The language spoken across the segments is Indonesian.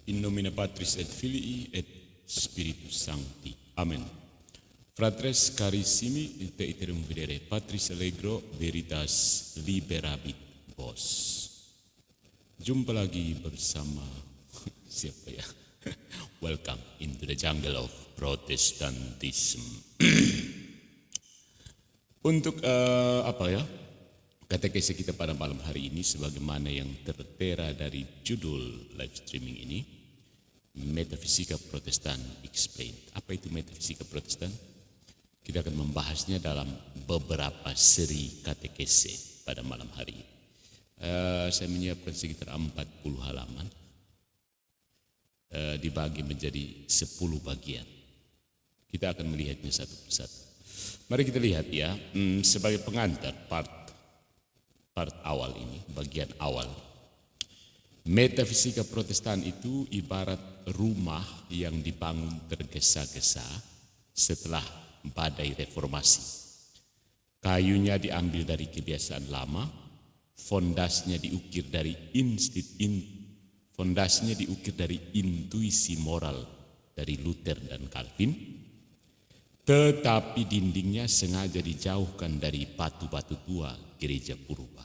In nomine Patris et Filii et Spiritus Sancti. Amen. Fratres carissimi, te iterum videre Patris allegro veritas liberabit vos. Jumpa lagi bersama siapa ya? Welcome into the jungle of Protestantism. Untuk katekese kita pada malam hari ini sebagaimana yang tertera dari judul live streaming ini, Metafisika Protestan Explained. Apa itu metafisika Protestan? Kita akan membahasnya dalam beberapa seri katekese pada malam hari ini. Saya menyiapkan sekitar 40 halaman, dibagi menjadi 10 bagian. Kita akan melihatnya satu persatu. Mari kita lihat ya, sebagai pengantar part awal ini, bagian awal. Metafisika Protestan itu ibarat rumah yang dibangun tergesa-gesa setelah badai reformasi. Kayunya diambil dari kebiasaan lama, fondasinya diukir dari intuisi moral dari Luther dan Calvin, tetapi dindingnya sengaja dijauhkan dari batu-batu tua gereja purba.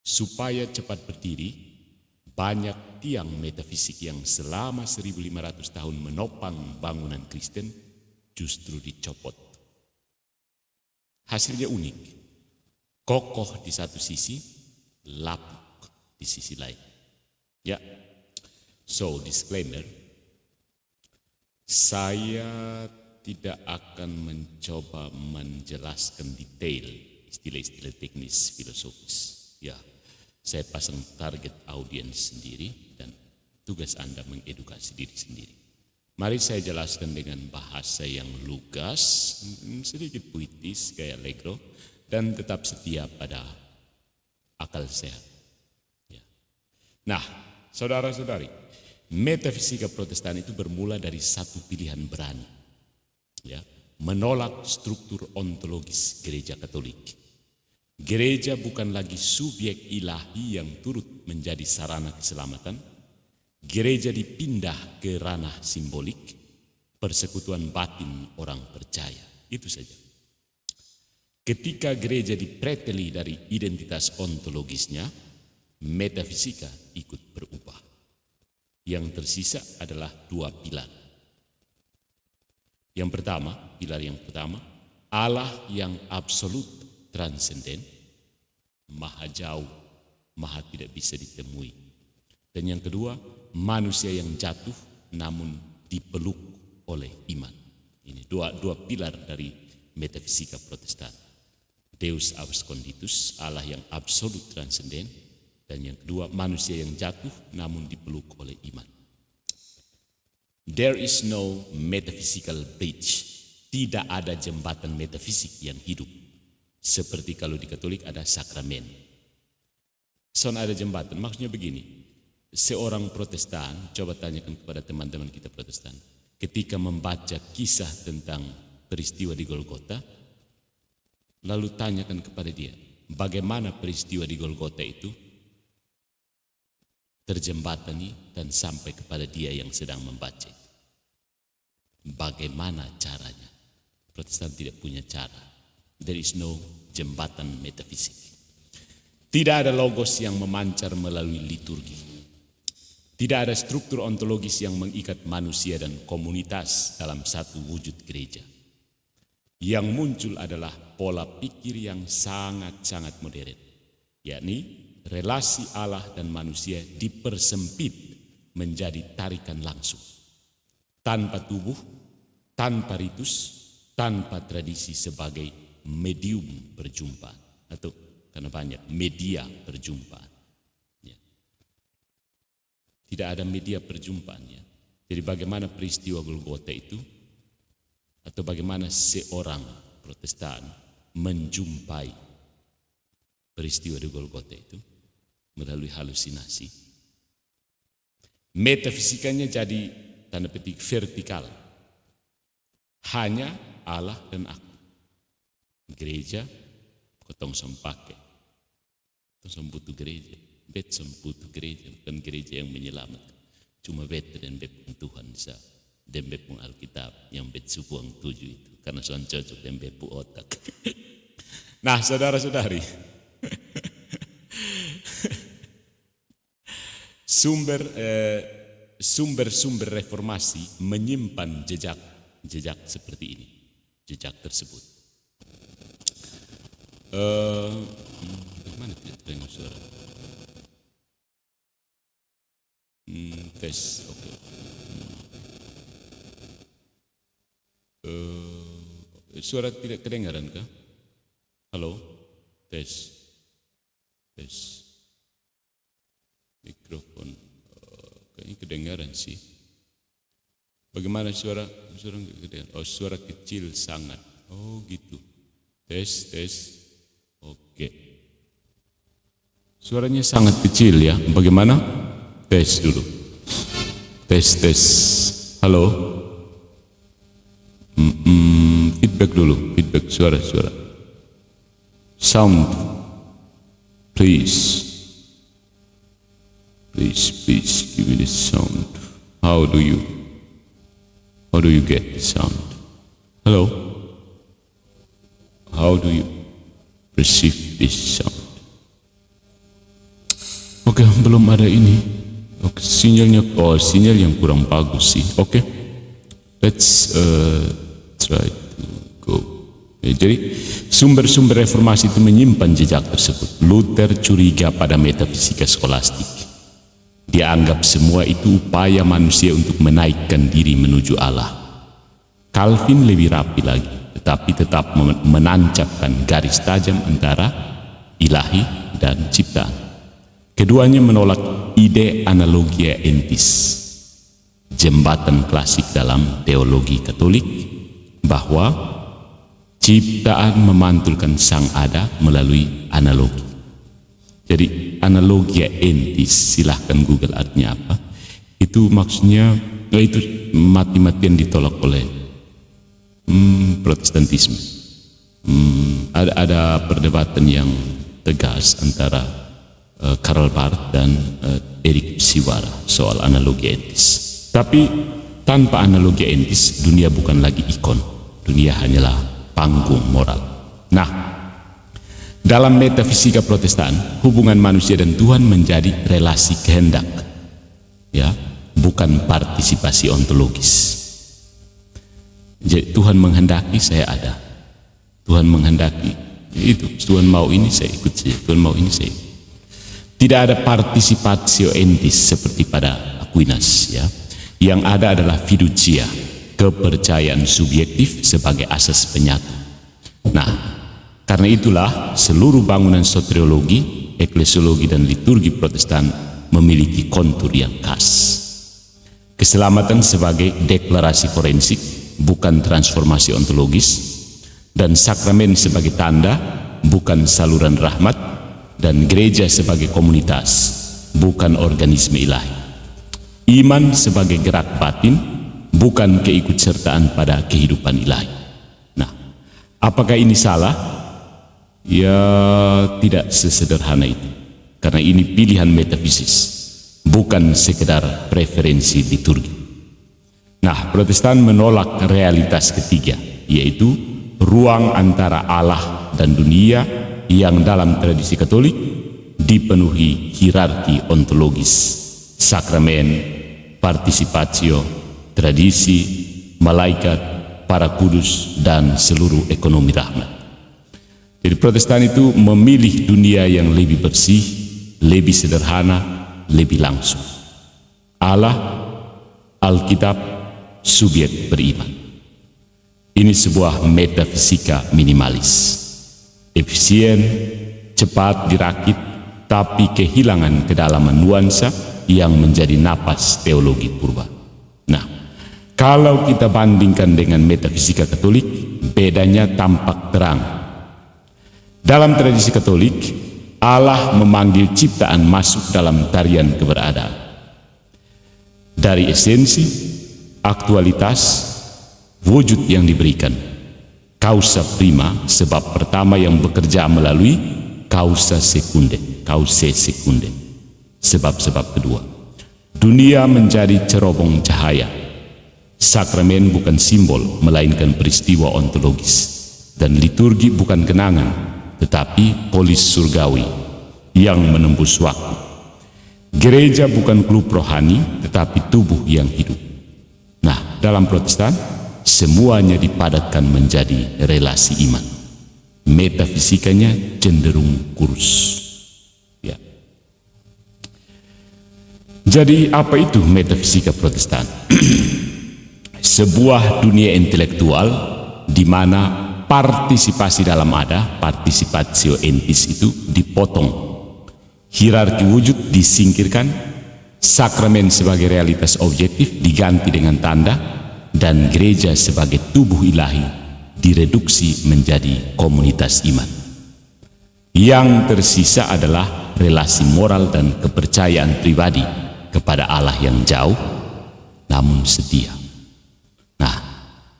Supaya cepat berdiri, banyak tiang metafisik yang selama 1500 tahun menopang bangunan Kristen justru dicopot. Hasilnya unik, kokoh di satu sisi, lapuk di sisi lain. Ya, so disclaimer, saya tidak akan mencoba menjelaskan detail istilah-istilah teknis filosofis. Ya, saya pasang target audiens sendiri dan tugas Anda mengedukasi diri sendiri. Mari saya jelaskan dengan bahasa yang lugas, sedikit puitis, gaya allegro, dan tetap setia pada akal sehat. Ya. Nah, saudara-saudari, metafisika Protestan itu bermula dari satu pilihan berani, ya, menolak struktur ontologis gereja Katolik. Gereja bukan lagi subjek ilahi yang turut menjadi sarana keselamatan. Gereja dipindah ke ranah simbolik, persekutuan batin orang percaya. Itu saja. Ketika gereja dipreteli dari identitas ontologisnya, metafisika ikut berubah. Yang tersisa adalah dua pilar. Pilar yang pertama, Allah yang absolut transenden, maha jauh, maha tidak bisa ditemui. Dan yang kedua, manusia yang jatuh namun dipeluk oleh iman. Ini dua pilar dari metafisika Protestan. Deus absconditus, Allah yang absolut transenden, dan yang kedua, manusia yang jatuh namun dipeluk oleh iman. There is no metaphysical bridge. Tidak ada jembatan metafisik yang hidup. Seperti kalau di Katolik ada sakramen. Ada jembatan, maksudnya begini. Seorang Protestan, coba tanyakan kepada teman-teman kita Protestan, ketika membaca kisah tentang peristiwa di Golgota, lalu tanyakan kepada dia, bagaimana peristiwa di Golgota itu terjembatani dan sampai kepada dia yang sedang membaca. Bagaimana caranya? Protestan tidak punya cara. There is no jembatan metafisik. Tidak ada logos yang memancar melalui liturgi. Tidak ada struktur ontologis yang mengikat manusia dan komunitas dalam satu wujud gereja. Yang muncul adalah pola pikir yang sangat-sangat modern, yakni relasi Allah dan manusia dipersempit menjadi tarikan langsung. Tanpa tubuh, tanpa ritus, tanpa tradisi sebagai medium perjumpaan. Atau karena banyak media perjumpaan. Tidak ada media perjumpaannya. Jadi bagaimana peristiwa Golgota itu, atau bagaimana seorang Protestan menjumpai peristiwa di Golgota itu melalui halusinasi. Metafisikanya jadi tanda petik vertikal. Hanya Allah dan aku. Gereja, kotong sempake. Kotong butuh gereja. Bet butuh gereja, bukan gereja yang menyelamatkan. cuma beta dan bepung Tuhan sa, dan bepung Alkitab yang bet subuang 7 itu, karena soal cocok dan bepung otak. Nah, saudara-saudari, sumber-sumber reformasi menyimpan jejak seperti ini, jejak tersebut. Mana tidak terdengar suara? Tes, oke. Suara tidak kedengaran kah? Halo, tes. Mikrofon, kayaknya kedengaran sih. Bagaimana suara nggak kedengaran? Oh, suara kecil sangat. Oh gitu. Tes. Oke. Suaranya sangat kecil ya. Bagaimana? Tes dulu. Tes. Halo. Feedback dulu. Feedback suara. Sound. Please give me the sound. How do you get the sound? Hello? How do you perceive this sound? Oke, belum ada ini. Oke, sinyal yang kurang bagus sih. Oke. Let's try to go. Jadi sumber-sumber reformasi itu menyimpan jejak tersebut. Luther curiga pada metafisika skolastik. Dia anggap semua itu upaya manusia untuk menaikkan diri menuju Allah. Calvin lebih rapi lagi, tetapi tetap menancapkan garis tajam antara ilahi dan ciptaan. Keduanya menolak ide analogia entis, jembatan klasik dalam teologi Katolik, bahwa ciptaan memantulkan sang ada melalui analogi. Jadi analogia entis, silahkan Google artinya apa. Itu maksudnya, itu mati-matian ditolak oleh Protestantisme. Ada perdebatan yang tegas antara Karl Barth dan Eric Siwara soal analogia entis. Tapi tanpa analogia entis, dunia bukan lagi ikon. Dunia hanyalah panggung moral. Nah, dalam metafisika Protestan, hubungan manusia dan Tuhan menjadi relasi kehendak, ya, bukan partisipasi ontologis. Jadi Tuhan menghendaki, saya ada. Tuhan menghendaki, itu Tuhan mau ini saya ikut saja. Tuhan mau ini saya ikut. Tidak ada partisipatio entis seperti pada Aquinas, ya. Yang ada adalah fiducia, kepercayaan subjektif sebagai asas penyatu. Nah, karena itulah seluruh bangunan soteriologi, eklesiologi dan liturgi Protestan memiliki kontur yang khas. Keselamatan sebagai deklarasi forensik, bukan transformasi ontologis, dan sakramen sebagai tanda, bukan saluran rahmat, dan gereja sebagai komunitas, bukan organisme ilahi. Iman sebagai gerak batin, bukan keikutsertaan pada kehidupan ilahi. Nah, apakah ini salah? Ya, tidak sesederhana itu. Karena ini pilihan metafisis, bukan sekedar preferensi liturgi. Nah, Protestan menolak realitas ketiga, yaitu ruang antara Allah dan dunia yang dalam tradisi Katolik dipenuhi hierarki ontologis, sakramen, partisipatio, tradisi, malaikat, para kudus, dan seluruh ekonomi rahmat. Jadi Protestan itu memilih dunia yang lebih bersih, lebih sederhana, lebih langsung. Allah, Alkitab, subjek beriman. Ini sebuah metafisika minimalis. Efisien, cepat dirakit, tapi kehilangan kedalaman nuansa yang menjadi napas teologi purba. Nah, kalau kita bandingkan dengan metafisika Katolik, bedanya tampak terang. Dalam tradisi Katolik, Allah memanggil ciptaan masuk dalam tarian keberadaan. Dari esensi, aktualitas, wujud yang diberikan. Causa prima, sebab pertama yang bekerja melalui causa secunde, sebab-sebab kedua. Dunia menjadi cerobong cahaya. Sakramen bukan simbol, melainkan peristiwa ontologis. Dan liturgi bukan kenangan, tetapi polis surgawi yang menembus waktu. Gereja bukan klub rohani, tetapi tubuh yang hidup. Nah, dalam Protestan, semuanya dipadatkan menjadi relasi iman. Metafisikanya cenderung kurus. Ya. Jadi apa itu metafisika Protestan? Sebuah dunia intelektual di mana partisipasi dalam ada, partisipatio entis itu dipotong. Hierarki wujud disingkirkan, sakramen sebagai realitas objektif diganti dengan tanda, dan gereja sebagai tubuh ilahi direduksi menjadi komunitas iman. Yang tersisa adalah relasi moral dan kepercayaan pribadi kepada Allah yang jauh, namun setia. Nah,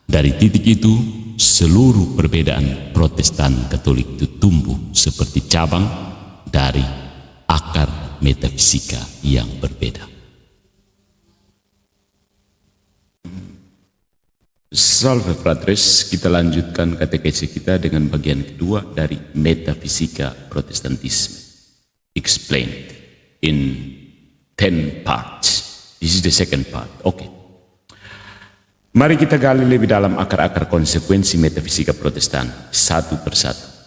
dari titik itu, seluruh perbedaan Protestan Katolik itu tumbuh seperti cabang dari akar metafisika yang berbeda. Salve fratres, kita lanjutkan katekesi kita dengan bagian kedua dari metafisika Protestantisme. Explained in 10 parts. This is the second part. Okay. Mari kita gali lebih dalam akar-akar konsekuensi metafisika Protestan satu persatu.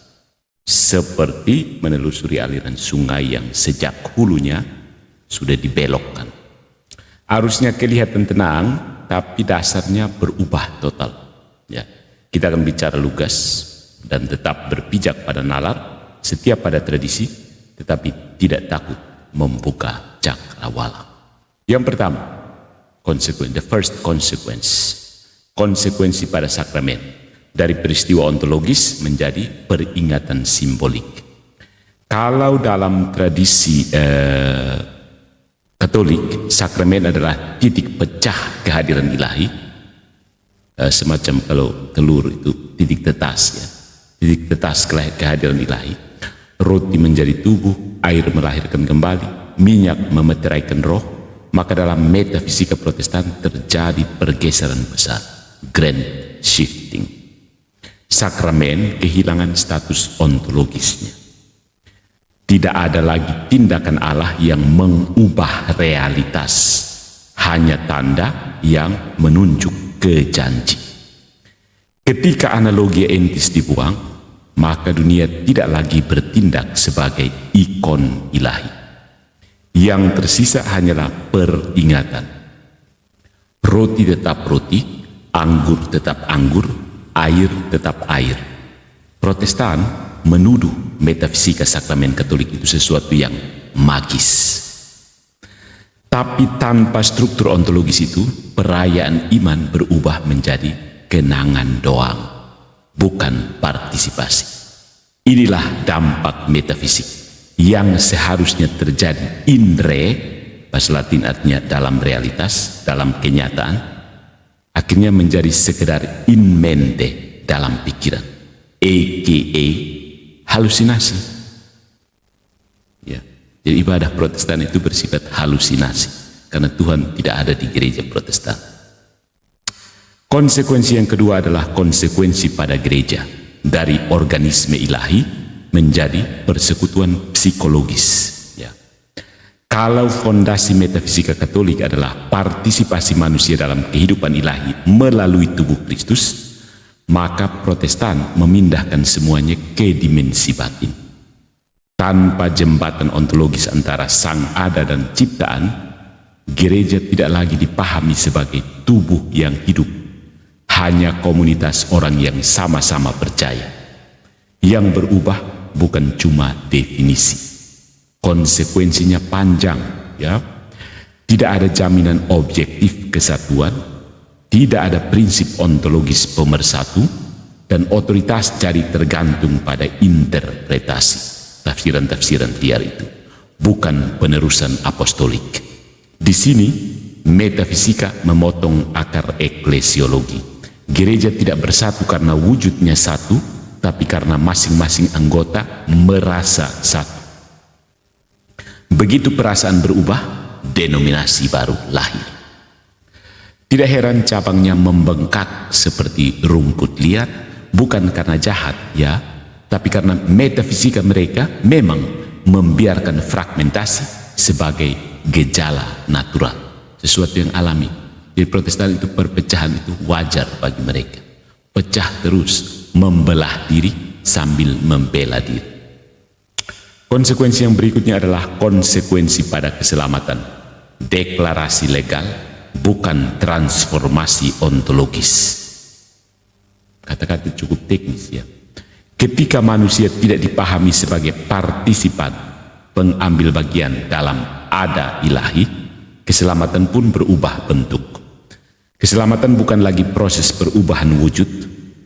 Seperti menelusuri aliran sungai yang sejak hulunya sudah dibelokkan. Arusnya kelihatan tenang, tapi dasarnya berubah total. Ya, kita akan bicara lugas dan tetap berpijak pada nalar, setia pada tradisi, tetapi tidak takut membuka cakrawala. Yang pertama, the first consequence. Konsekuensi pada sakramen dari peristiwa ontologis menjadi peringatan simbolik. Kalau dalam tradisi Katolik, sakramen adalah titik pecah kehadiran ilahi, semacam kalau telur itu titik tetas, ya, titik tetas kehadiran ilahi. Roti menjadi tubuh, air melahirkan kembali, minyak memeteraikan roh. Maka dalam metafisika Protestan terjadi pergeseran besar, grand shifting. Sakramen kehilangan status ontologisnya. Tidak ada lagi tindakan Allah yang mengubah realitas, hanya tanda yang menunjuk ke janji. Ketika analogi entis dibuang, maka dunia tidak lagi bertindak sebagai ikon ilahi. Yang tersisa hanyalah peringatan. Roti tetap roti, anggur tetap anggur, air tetap air. Protestan menuduh metafisika sakramen Katolik itu sesuatu yang magis. Tapi tanpa struktur ontologis itu, perayaan iman berubah menjadi kenangan doang, bukan partisipasi. Inilah dampak metafisik yang seharusnya terjadi in re, bahasa Latin artinya dalam realitas, dalam kenyataan, akhirnya menjadi sekedar in mente, dalam pikiran, aka halusinasi. Ya, jadi ibadah Protestan itu bersifat halusinasi karena Tuhan tidak ada di gereja Protestan. Konsekuensi yang kedua adalah konsekuensi pada gereja dari organisme ilahi menjadi persekutuan psikologis. Ya. Kalau fondasi metafisika Katolik adalah partisipasi manusia dalam kehidupan ilahi melalui tubuh Kristus, maka Protestan memindahkan semuanya ke dimensi batin. Tanpa jembatan ontologis antara sang ada dan ciptaan, gereja tidak lagi dipahami sebagai tubuh yang hidup, hanya komunitas orang yang sama-sama percaya. Yang berubah bukan cuma definisi, konsekuensinya panjang, ya. Tidak ada jaminan objektif kesatuan, tidak ada prinsip ontologis pemersatu, dan otoritas jadi tergantung pada interpretasi, tafsiran-tafsiran liar itu, bukan penerusan apostolik. Di sini metafisika memotong akar eklesiologi. Gereja tidak bersatu karena wujudnya satu, tapi karena masing-masing anggota merasa satu. Begitu perasaan berubah, denominasi baru lahir. Tidak heran cabangnya membengkak seperti rumput liar, bukan karena jahat ya, tapi karena metafisika mereka memang membiarkan fragmentasi sebagai gejala natural, sesuatu yang alami. Di Protestan itu perpecahan itu wajar bagi mereka. Pecah terus, membelah diri sambil membela diri. Konsekuensi yang berikutnya adalah konsekuensi pada keselamatan. Deklarasi legal, bukan transformasi ontologis. Kata-kata cukup teknis ya. Ketika manusia tidak dipahami sebagai partisipan, pengambil bagian dalam ada ilahi, keselamatan pun berubah bentuk. Keselamatan bukan lagi proses perubahan wujud,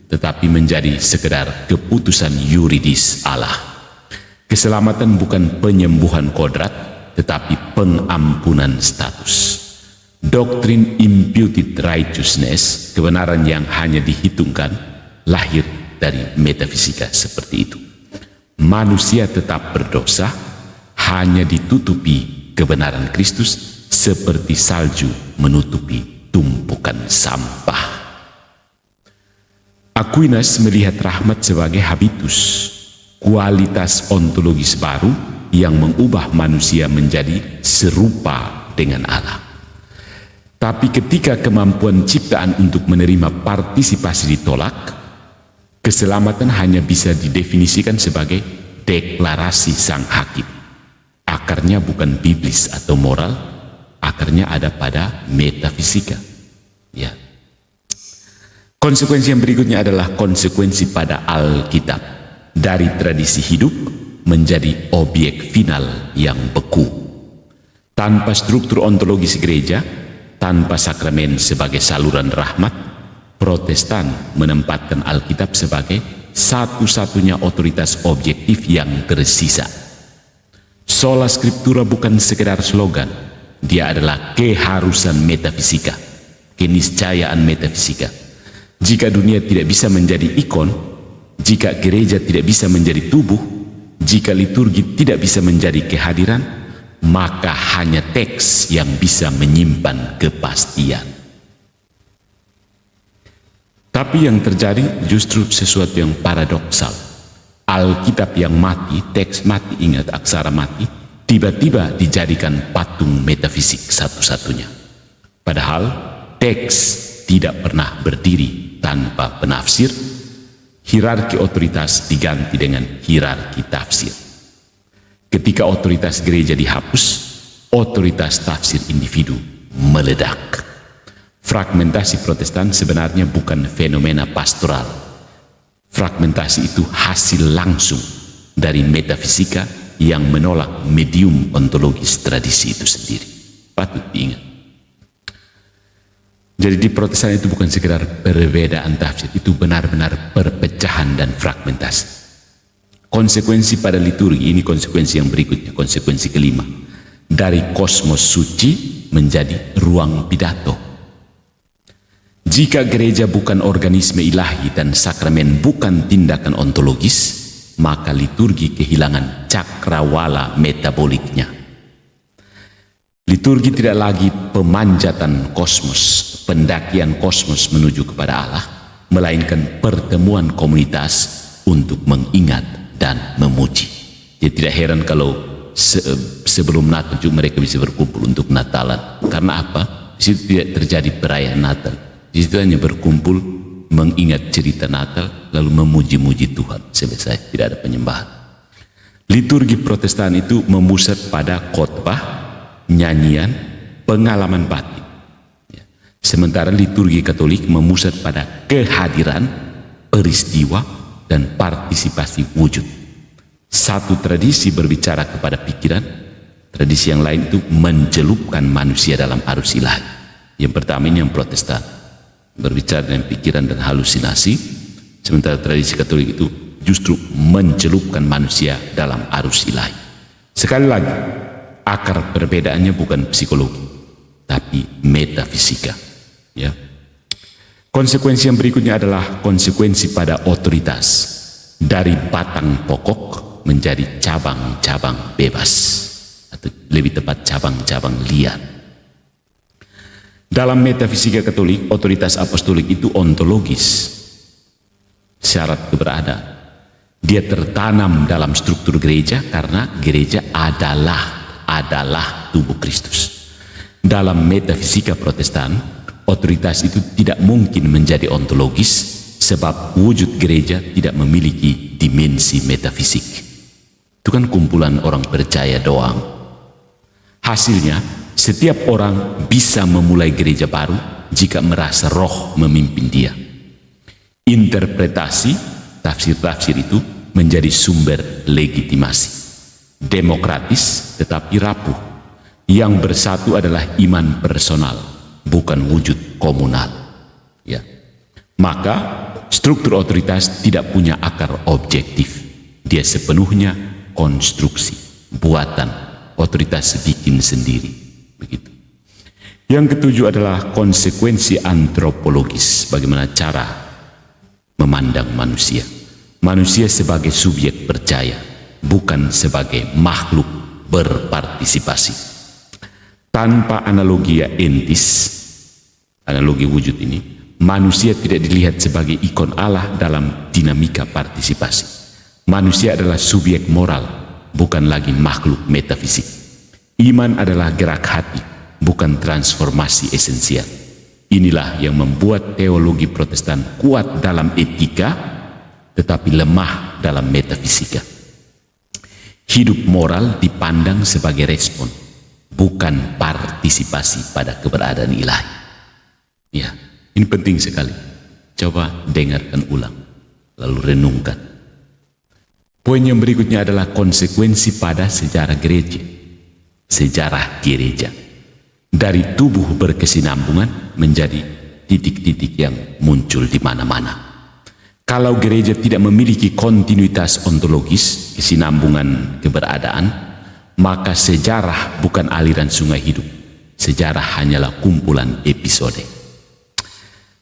tetapi menjadi sekedar keputusan yuridis Allah. Keselamatan bukan penyembuhan kodrat, tetapi pengampunan status. Doktrin imputed righteousness, kebenaran yang hanya dihitungkan, lahir dari metafisika seperti itu. Manusia tetap berdosa, hanya ditutupi kebenaran Kristus seperti salju menutupi tumpukan sampah. Aquinas melihat rahmat sebagai habitus, kualitas ontologis baru yang mengubah manusia menjadi serupa dengan Allah. Tapi ketika kemampuan ciptaan untuk menerima partisipasi ditolak, keselamatan hanya bisa didefinisikan sebagai deklarasi sang hakim. Akarnya bukan biblis atau moral, akarnya ada pada metafisika. Ya. Konsekuensi yang berikutnya adalah konsekuensi pada Alkitab. Dari tradisi hidup menjadi objek final yang beku. Tanpa struktur ontologis gereja, tanpa sakramen sebagai saluran rahmat, Protestan menempatkan Alkitab sebagai satu-satunya otoritas objektif yang tersisa. Sola Scriptura bukan sekedar slogan, dia adalah keharusan metafisika, keniscayaan metafisika. Jika dunia tidak bisa menjadi ikon, jika gereja tidak bisa menjadi tubuh, jika liturgi tidak bisa menjadi kehadiran, maka hanya teks yang bisa menyimpan kepastian. Tapi yang terjadi justru sesuatu yang paradoksal. Alkitab yang mati, teks mati, ingat aksara mati, tiba-tiba dijadikan patung metafisik satu-satunya. Padahal teks tidak pernah berdiri tanpa penafsir. Hierarki otoritas diganti dengan hierarki tafsir. Ketika otoritas gereja dihapus, otoritas tafsir individu meledak. Fragmentasi Protestan sebenarnya bukan fenomena pastoral. Fragmentasi itu hasil langsung dari metafisika yang menolak medium ontologis tradisi itu sendiri. Patut diingat. Jadi di Protestan itu bukan sekedar perbedaan tafsir, itu benar-benar perpecahan dan fragmentasi. Konsekuensi pada liturgi, ini konsekuensi yang berikutnya, konsekuensi kelima. Dari kosmos suci menjadi ruang pidato. Jika gereja bukan organisme ilahi dan sakramen bukan tindakan ontologis, maka liturgi kehilangan cakrawala metaboliknya. Liturgi tidak lagi pemanjatan kosmos, pendakian kosmos menuju kepada Allah, melainkan pertemuan komunitas untuk mengingat dan memuji. Jadi tidak heran kalau sebelum Natal juga mereka bisa berkumpul untuk Natalan. Karena apa? Di situ tidak terjadi perayaan Natal. Di situ hanya berkumpul mengingat cerita Natal lalu memuji-muji Tuhan. Selesai, tidak ada penyembahan. Liturgi Protestan itu memusat pada khotbah, nyanyian, pengalaman batin. Sementara liturgi Katolik memusat pada kehadiran, peristiwa, dan partisipasi wujud. Satu tradisi berbicara kepada pikiran, tradisi yang lain itu mencelupkan manusia dalam arus ilahi. Yang pertama ini yang Protestan, berbicara dengan pikiran dan halusinasi, sementara tradisi Katolik itu justru mencelupkan manusia dalam arus ilahi. Sekali lagi, akar perbedaannya bukan psikologi, tapi metafisika. Ya. Konsekuensi yang berikutnya adalah konsekuensi pada otoritas. Dari batang pokok menjadi cabang-cabang bebas. atau lebih tepat cabang-cabang liar. Dalam metafisika Katolik, otoritas apostolik itu ontologis, syarat keberadaan. Dia tertanam dalam struktur gereja karena gereja adalah tubuh Kristus. Dalam metafisika Protestan, otoritas itu tidak mungkin menjadi ontologis sebab wujud gereja tidak memiliki dimensi metafisik. Itu kan kumpulan orang percaya doang. Hasilnya, setiap orang bisa memulai gereja baru jika merasa roh memimpin dia. Interpretasi, tafsir-tafsir itu menjadi sumber legitimasi. Demokratis tetapi rapuh. Yang bersatu adalah iman personal, bukan wujud komunal. Ya. Maka struktur otoritas tidak punya akar objektif. Dia sepenuhnya konstruksi, buatan, otoritas bikin sendiri. Begitu. Yang ketujuh adalah konsekuensi antropologis, bagaimana cara memandang manusia. Manusia sebagai subjek percaya, bukan sebagai makhluk berpartisipasi. Tanpa analogi entis, analogi wujud ini, manusia tidak dilihat sebagai ikon Allah dalam dinamika partisipasi. Manusia adalah subjek moral, bukan lagi makhluk metafisik. Iman adalah gerak hati, bukan transformasi esensial. Inilah yang membuat teologi Protestan kuat dalam etika, tetapi lemah dalam metafisika. Hidup moral dipandang sebagai respon, bukan partisipasi pada keberadaan ilahi. Ya, ini penting sekali. Coba dengarkan ulang, lalu renungkan. Poin yang berikutnya adalah konsekuensi pada sejarah gereja. Sejarah gereja. Dari tubuh berkesinambungan menjadi titik-titik yang muncul di mana-mana. Kalau gereja tidak memiliki kontinuitas ontologis, kesinambungan keberadaan, maka sejarah bukan aliran sungai hidup. Sejarah hanyalah kumpulan episode.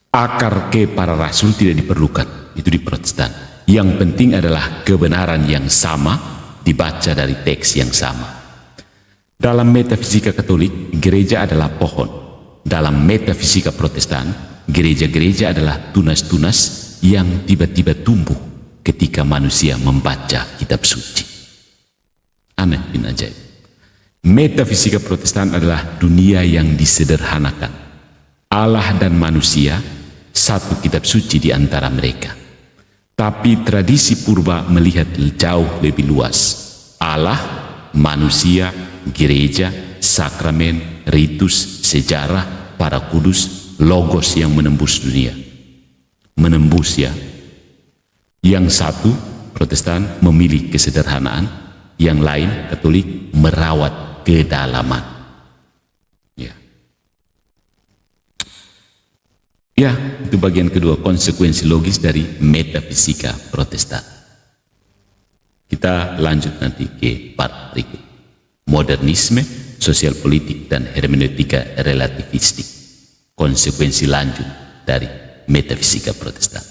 Akar ke para rasul tidak diperlukan, itu di Protestan. Yang penting adalah kebenaran yang sama dibaca dari teks yang sama. Dalam metafisika Katolik, gereja adalah pohon. Dalam metafisika Protestan, gereja-gereja adalah tunas-tunas yang tiba-tiba tumbuh ketika manusia membaca kitab suci. Aneh bin ajaib. Metafisika Protestan adalah dunia yang disederhanakan. Allah dan manusia, satu kitab suci di antara mereka. Tapi tradisi purba melihat jauh lebih luas. Allah, manusia, gereja, sakramen, ritus, sejarah, para kudus, logos yang menembus dunia. Menembus ya. Yang satu, Protestan memilih kesederhanaan, yang lain, Katolik, merawat kedalaman. Ya, itu bagian kedua, konsekuensi logis dari metafisika Protestan. Kita lanjut nanti ke part berikut. Modernisme, sosial politik, dan hermeneutika relativistik. Konsekuensi lanjut dari metafisika Protestan.